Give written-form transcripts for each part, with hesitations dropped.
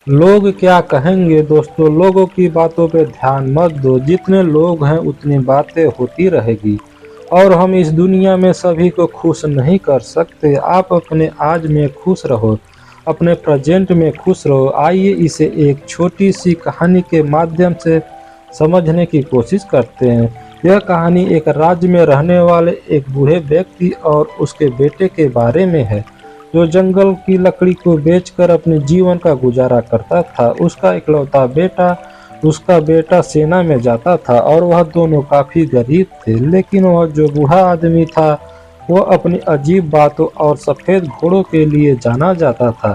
लोग क्या कहेंगे दोस्तों, लोगों की बातों पे ध्यान मत दो। जितने लोग हैं उतनी बातें होती रहेगी और हम इस दुनिया में सभी को खुश नहीं कर सकते। आप अपने आज में खुश रहो, अपने प्रेजेंट में खुश रहो। आइए इसे एक छोटी सी कहानी के माध्यम से समझने की कोशिश करते हैं। यह कहानी एक राज्य में रहने वाले एक बूढ़े व्यक्ति और उसके बेटे के बारे में है, जो जंगल की लकड़ी को बेचकर अपने जीवन का गुजारा करता था। उसका बेटा सेना में जाता था और वह दोनों काफी गरीब थे। लेकिन वह जो बूढ़ा आदमी था वह अपनी अजीब बातों और सफेद घोड़ों के लिए जाना जाता था।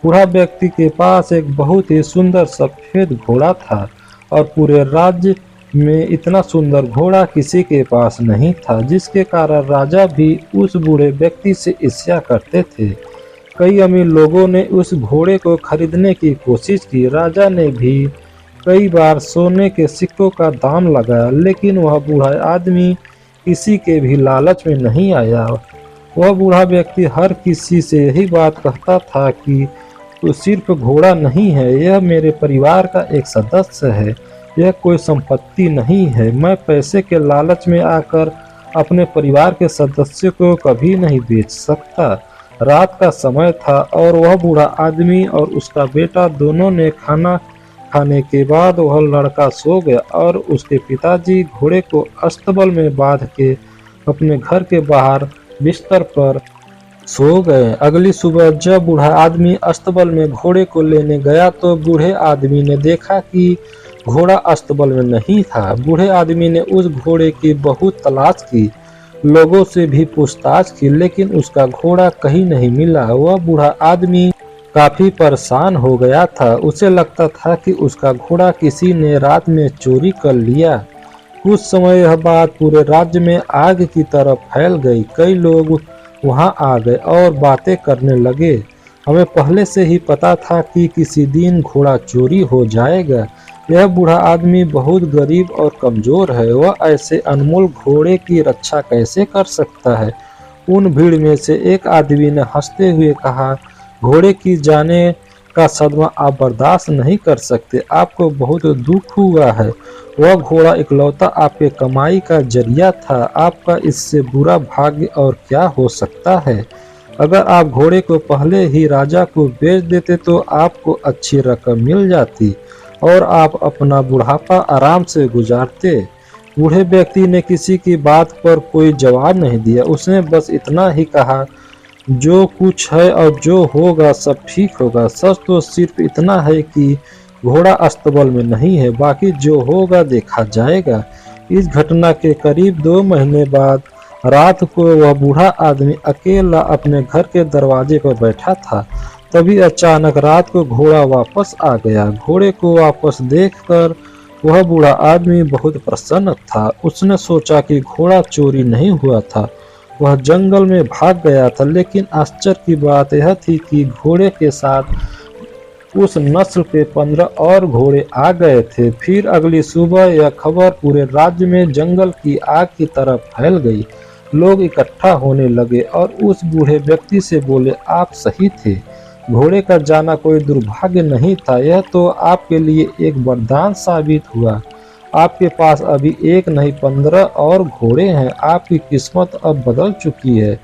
बूढ़ा व्यक्ति के पास एक बहुत ही सुंदर सफेद घोड़ा था और पूरे राज्य में इतना सुंदर घोड़ा किसी के पास नहीं था, जिसके कारण राजा भी उस बूढ़े व्यक्ति से ईर्ष्या करते थे। कई अमीर लोगों ने उस घोड़े को खरीदने की कोशिश की। राजा ने भी कई बार सोने के सिक्कों का दाम लगाया, लेकिन वह बूढ़ा आदमी किसी के भी लालच में नहीं आया। वह बूढ़ा व्यक्ति हर किसी से यही बात कहता था कि तो सिर्फ घोड़ा नहीं है, यह मेरे परिवार का एक सदस्य है, यह कोई संपत्ति नहीं है। मैं पैसे के लालच में आकर अपने परिवार के सदस्य को कभी नहीं बेच सकता। रात का समय था और वह बूढ़ा आदमी और उसका बेटा दोनों ने खाना खाने के बाद वह लड़का सो गया और उसके पिताजी घोड़े को अस्तबल में बांध के अपने घर के बाहर बिस्तर पर सो गए। अगली सुबह जब बूढ़ा आदमी अस्तबल में घोड़े को लेने गया तो बूढ़े आदमी ने देखा कि घोड़ा अस्तबल में नहीं था। बूढ़े आदमी ने उस घोड़े की बहुत तलाश की, लोगों से भी पूछताछ की, लेकिन उसका घोड़ा कहीं नहीं मिला। वह बूढ़ा आदमी काफी परेशान हो गया था। उसे लगता था कि उसका घोड़ा किसी ने रात में चोरी कर लिया। कुछ समय यह बात पूरे राज्य में आग की तरह फैल गई। कई लोग वहां आ गए और बातें करने लगे। हमें पहले से ही पता था कि किसी दिन घोड़ा चोरी हो जाएगा। यह बूढ़ा आदमी बहुत गरीब और कमजोर है, वह ऐसे अनमोल घोड़े की रक्षा कैसे कर सकता है। उन भीड़ में से एक आदमी ने हंसते हुए कहा, घोड़े की जाने का सदमा आप बर्दाश्त नहीं कर सकते, आपको बहुत दुख हुआ है। वह घोड़ा इकलौता आपके कमाई का जरिया था, आपका इससे बुरा भाग्य और क्या हो सकता है। अगर आप घोड़े को पहले ही राजा को बेच देते तो आपको अच्छी रकम मिल जाती और आप अपना बुढ़ापा आराम से गुजारते। बूढ़े व्यक्ति ने किसी की बात पर कोई जवाब नहीं दिया। उसने बस इतना ही कहा, जो कुछ है और जो होगा सब ठीक होगा। सच तो सिर्फ इतना है कि घोड़ा अस्तबल में नहीं है, बाकी जो होगा देखा जाएगा। इस घटना के करीब 2 महीने बाद रात को वह बूढ़ा आदमी अकेला अपने घर के दरवाजे पर बैठा था। तभी अचानक रात को घोड़ा वापस आ गया। घोड़े को वापस देखकर वह बूढ़ा आदमी बहुत प्रसन्न था। उसने सोचा कि घोड़ा चोरी नहीं हुआ था, वह जंगल में भाग गया था। लेकिन आश्चर्य की बात यह थी कि घोड़े के साथ उस नस्ल के 15 और घोड़े आ गए थे। फिर अगली सुबह यह खबर पूरे राज्य में जंगल की आग की तरह फैल गई। लोग इकट्ठा होने लगे और उस बूढ़े व्यक्ति से बोले, आप सही थे, घोड़े का जाना कोई दुर्भाग्य नहीं था, यह तो आपके लिए एक वरदान साबित हुआ। आपके पास अभी एक नहीं 15 और घोड़े हैं। आपकी किस्मत अब बदल चुकी है,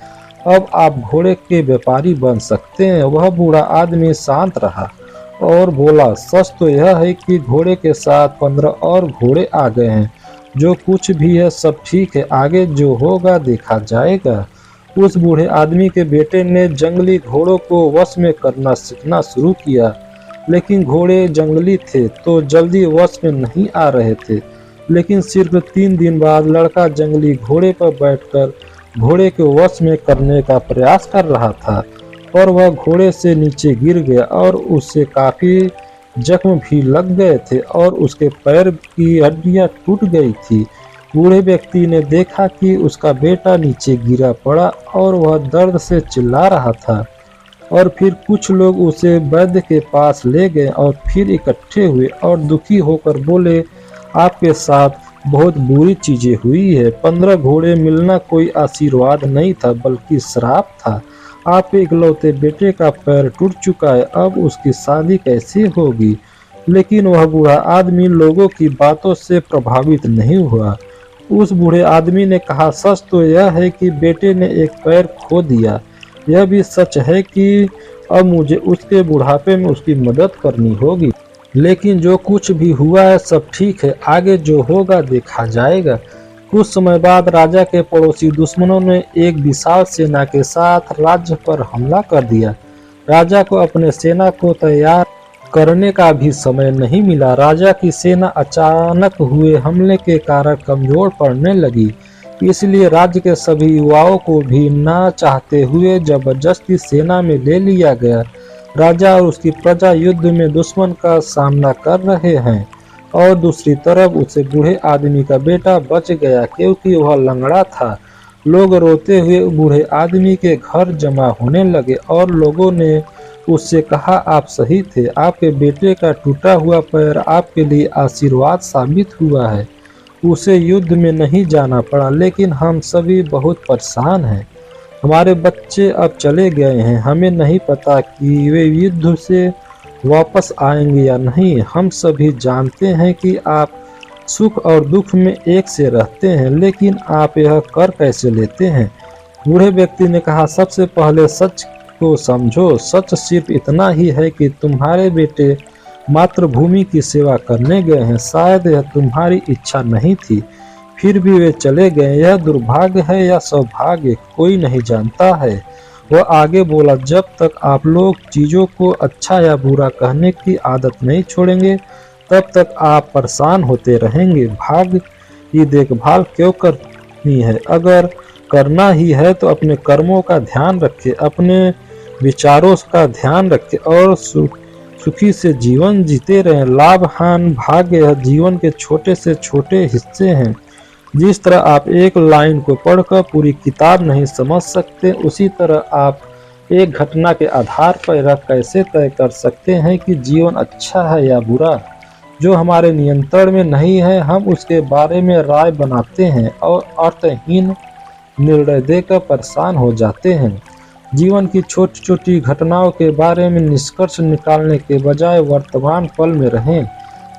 अब आप घोड़े के व्यापारी बन सकते हैं। वह बूढ़ा आदमी शांत रहा और बोला, सच तो यह है कि घोड़े के साथ 15 और घोड़े आ गए हैं। जो कुछ भी है सब ठीक है, आगे जो होगा देखा जाएगा। उस बूढ़े आदमी के बेटे ने जंगली घोड़ों को वश में करना सीखना शुरू किया, लेकिन घोड़े जंगली थे तो जल्दी वश में नहीं आ रहे थे। लेकिन सिर्फ 3 दिन बाद लड़का जंगली घोड़े पर बैठकर घोड़े को वश में करने का प्रयास कर रहा था और वह घोड़े से नीचे गिर गया और उससे काफी जख्म भी लग गए थे और उसके पैर की हड्डियां टूट गई थी। बूढ़े व्यक्ति ने देखा कि उसका बेटा नीचे गिरा पड़ा और वह दर्द से चिल्ला रहा था और फिर कुछ लोग उसे वैद्य के पास ले गए और फिर इकट्ठे हुए और दुखी होकर बोले, आपके साथ बहुत बुरी चीजें हुई है। 15 घोड़े मिलना कोई आशीर्वाद नहीं था बल्कि श्राप था। आपके इकलौते बेटे का पैर टूट चुका है, अब उसकी शादी कैसे होगी। लेकिन वह बूढ़ा आदमी लोगों की बातों से प्रभावित नहीं हुआ। उस बूढ़े आदमी ने कहा, सच तो यह है कि बेटे ने एक पैर खो दिया। यह भी सच है कि अब मुझे उसके बुढ़ापे में उसकी मदद करनी होगी। लेकिन जो कुछ भी हुआ है सब ठीक है, आगे जो होगा देखा जाएगा। कुछ समय बाद राजा के पड़ोसी दुश्मनों ने एक विशाल सेना के साथ राज्य पर हमला कर दिया। राजा को अपने सेना को तैयार करने का भी समय नहीं मिला। राजा की सेना अचानक हुए हमले के कारण कमजोर पड़ने लगी, इसलिए राज्य के सभी युवाओं को भी ना चाहते हुए जबरदस्ती सेना में ले लिया गया। राजा और उसकी प्रजा युद्ध में दुश्मन का सामना कर रहे हैं और दूसरी तरफ उसे बूढ़े आदमी का बेटा बच गया क्योंकि वह लंगड़ा था। लोग रोते हुए बूढ़े आदमी के घर जमा होने लगे और लोगों ने उससे कहा, आप सही थे, आपके बेटे का टूटा हुआ पैर आपके लिए आशीर्वाद साबित हुआ है। उसे युद्ध में नहीं जाना पड़ा, लेकिन हम सभी बहुत परेशान हैं। हमारे बच्चे अब चले गए हैं, हमें नहीं पता कि वे युद्ध से वापस आएंगे या नहीं। हम सभी जानते हैं कि आप सुख और दुख में एक से रहते हैं, लेकिन आप यह कर कैसे लेते हैं। बूढ़े व्यक्ति ने कहा, सबसे पहले सच को समझो। सच सिर्फ इतना ही है कि तुम्हारे बेटे मातृभूमि की सेवा करने गए हैं। शायद यह तुम्हारी इच्छा नहीं थी, फिर भी वे चले गए। यह दुर्भाग्य है या सौभाग्य, कोई नहीं जानता है। वह आगे बोला, जब तक आप लोग चीज़ों को अच्छा या बुरा कहने की आदत नहीं छोड़ेंगे, तब तक आप परेशान होते रहेंगे। भाग्य की देखभाल क्यों करनी है? अगर करना ही है तो अपने कर्मों का ध्यान रखें, अपने विचारों का ध्यान रखें और सुखी से जीवन जीते रहें। लाभ हानि भाग्य यह जीवन के छोटे से छोटे हिस्से हैं। जिस तरह आप एक लाइन को पढ़कर पूरी किताब नहीं समझ सकते, उसी तरह आप एक घटना के आधार पर यह कैसे तय कर सकते हैं कि जीवन अच्छा है या बुरा। जो हमारे नियंत्रण में नहीं है, हम उसके बारे में राय बनाते हैं और अर्थहीन निर्णय देकर परेशान हो जाते हैं। जीवन की छोटी छोटी घटनाओं के बारे में निष्कर्ष निकालने के बजाय वर्तमान पल में रहें।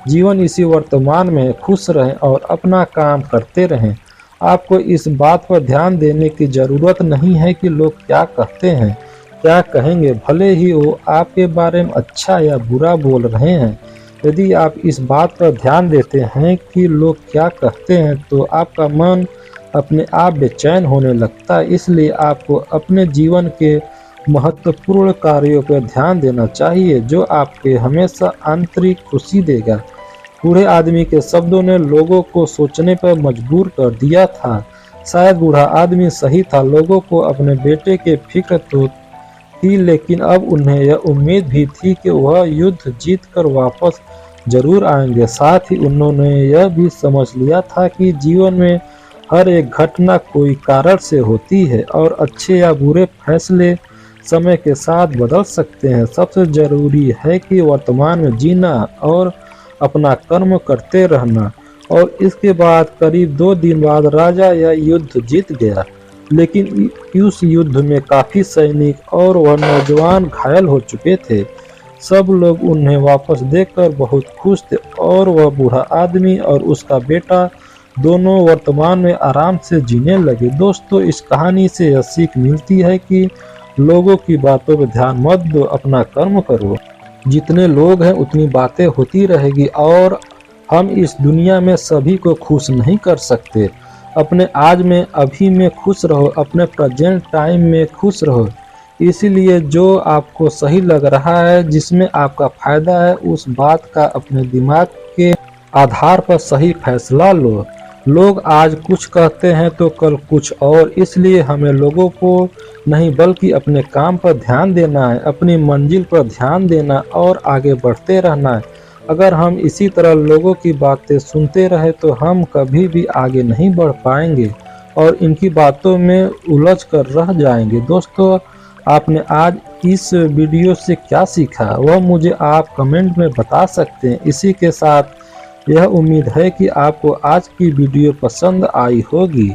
जीवन इसी वर्तमान में खुश रहें और अपना काम करते रहें। आपको इस बात पर ध्यान देने की ज़रूरत नहीं है कि लोग क्या कहते हैं, क्या कहेंगे, भले ही वो आपके बारे में अच्छा या बुरा बोल रहे हैं। यदि आप इस बात पर ध्यान देते हैं कि लोग क्या कहते हैं, तो आपका मन अपने आप बेचैन होने लगता है। इसलिए आपको अपने जीवन के महत्वपूर्ण कार्यों पर ध्यान देना चाहिए, जो आपके हमेशा आंतरिक खुशी देगा। बूढ़े आदमी के शब्दों ने लोगों को सोचने पर मजबूर कर दिया था। शायद बूढ़ा आदमी सही था, लोगों को अपने बेटे की फिक्र तो थी, लेकिन अब उन्हें यह उम्मीद भी थी कि वह युद्ध जीतकर वापस जरूर आएंगे। साथ ही उन्होंने यह भी समझ लिया था कि जीवन में हर एक घटना कोई कारण से होती है और अच्छे या बुरे फैसले समय के साथ बदल सकते हैं। सबसे जरूरी है कि वर्तमान में जीना और अपना कर्म करते रहना। और इसके बाद करीब 2 दिन बाद राजा यह युद्ध जीत गया, लेकिन उस युद्ध में काफी सैनिक और वह नौजवान घायल हो चुके थे। सब लोग उन्हें वापस देखकर बहुत खुश थे और वह बूढ़ा आदमी और उसका बेटा दोनों वर्तमान में आराम से जीने लगे। दोस्तों, इस कहानी से यह सीख मिलती है कि लोगों की बातों पर ध्यान मत दो, अपना कर्म करो। जितने लोग हैं उतनी बातें होती रहेगी और हम इस दुनिया में सभी को खुश नहीं कर सकते। अपने आज में, अभी में खुश रहो, अपने प्रेजेंट टाइम में खुश रहो। इसीलिए जो आपको सही लग रहा है, जिसमें आपका फायदा है, उस बात का अपने दिमाग के आधार पर सही फैसला लो। लोग आज कुछ कहते हैं तो कल कुछ और, इसलिए हमें लोगों को नहीं बल्कि अपने काम पर ध्यान देना है, अपनी मंजिल पर ध्यान देना और आगे बढ़ते रहना है। अगर हम इसी तरह लोगों की बातें सुनते रहे तो हम कभी भी आगे नहीं बढ़ पाएंगे और इनकी बातों में उलझ कर रह जाएंगे। दोस्तों, आपने आज इस वीडियो से क्या सीखा वह मुझे आप कमेंट में बता सकते हैं। इसी के साथ यह उम्मीद है कि आपको आज की वीडियो पसंद आई होगी।